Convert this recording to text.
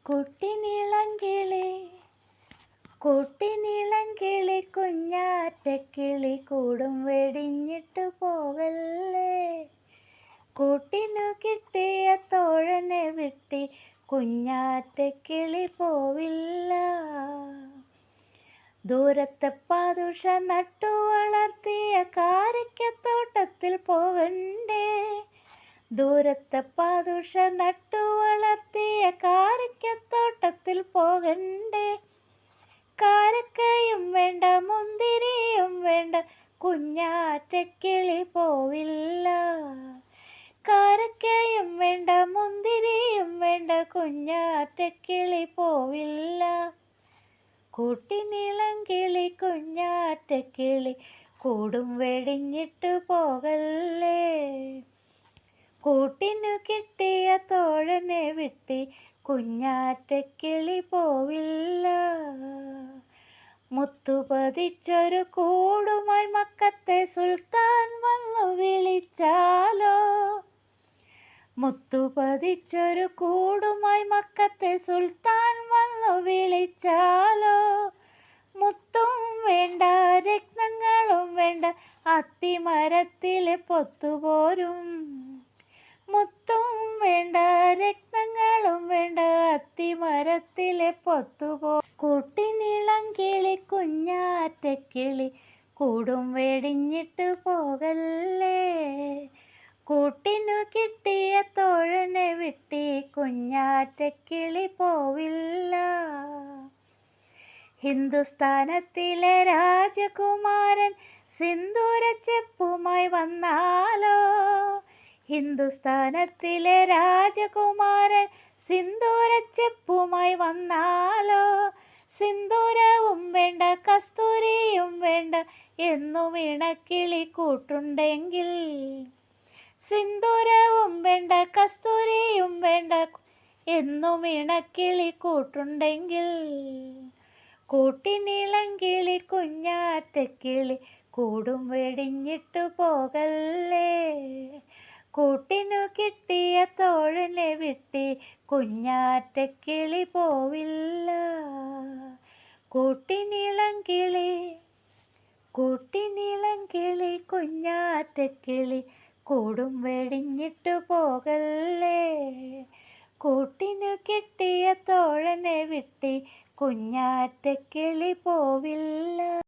കുട്ടിനിളങ്കിളി കുട്ടിനിളങ്കിളി കുഞ്ഞാറ്റക്കിളി കൂടും വെടിഞ്ഞിട്ടു പോകല്ലേ. കൂട്ടിനു കിട്ടിയ തോഴനെ വിട്ടി കുഞ്ഞാറ്റക്കിളി പോവില്ല. ദൂരത്തെ പാതുഷ നട്ടു വളർത്തിയ കാരക്കത്തോട്ടത്തിൽ പോകണ്ടേ. ദൂരത്തെ പാതുഷ നട്ടു വളർത്തിയ കാരക്കത്തോട്ടത്തിൽ പോകണ്ടേ. കാരക്കയും വേണ്ട മുന്തിരിയും വേണ്ട കുഞ്ഞാറ്റക്കിളി പോവില്ല. കാരക്കയും വേണ്ട മുന്തിരിയും വേണ്ട കുഞ്ഞാറ്റക്കിളി പോവില്ല. കൂട്ടിനിളങ്കിളി കുഞ്ഞാറ്റക്കിളി കൂടും വെടിഞ്ഞിട്ടു പോകല്ലേ. കൂട്ടിനു കിട്ടിയ തോഴനെ വിട്ടി കുഞ്ഞാറ്റക്കിളി പോവില്ല. മുത്തുപതിച്ചൊരു കൂടുമായി മക്കത്തെ സുൽത്താൻ വന്നു വിളിച്ചാലോ. മുത്തുപതിച്ചൊരു കൂടുമായി മക്കത്തെ സുൽത്താൻ വന്നു വിളിച്ചാലോ. മുത്തും വേണ്ട രത്നങ്ങളും വേണ്ട അത്തിമരത്തിലെ പൊത്തുപോരും. മുത്തും വേണ്ട രത്നങ്ങളും വേണ്ട അത്തിമരത്തിലെ പൊത്തുപോ. കൂട്ടിനിളങ്കിളി കുഞ്ഞാറ്റക്കിളി കൂടും വെടിഞ്ഞിട്ടു പോകല്ലേ. കൂട്ടിനു കിട്ടിയ തോഴനെ വിട്ടി കുഞ്ഞാറ്റക്കിളി പോവില്ല. ഹിന്ദുസ്ഥാനത്തിലെ രാജകുമാരൻ സിന്ദൂരച്ചെപ്പുമായി വന്നാലോ. ഹിന്ദുസ്ഥാനത്തിലെ രാജകുമാരൻ സിന്ദൂരച്ചെപ്പുമായി വന്നാലോ. സിന്ദൂരവും വേണ്ട കസ്തൂരിയും വേണ്ട എന്നും ഇണക്കിളി കൂട്ടുണ്ടെങ്കിൽ. സിന്ദൂരവും വേണ്ട കസ്തൂരിയും വേണ്ട എന്നും ഇണക്കിളി കൂട്ടുണ്ടെങ്കിൽ. കൂട്ടിനിളങ്കിളി കുഞ്ഞാറ്റക്കിളി കൂടും വെടിഞ്ഞിട്ടു പോകല്ലേ. കൂട്ടിനു കിട്ടിയ തോഴനെ വിട്ടി കുഞ്ഞാറ്റക്കിളി പോവില്ല. കൂട്ടിനിളങ്കിളി കുട്ടിനിളങ്കിളി കുഞ്ഞാറ്റക്കിളി കൂടും വെടിഞ്ഞിട്ടു പോകല്ലേ. കൂട്ടിനു കിട്ടിയ തോഴനെ വിട്ടി കുഞ്ഞാറ്റക്കിളി പോവില്ല.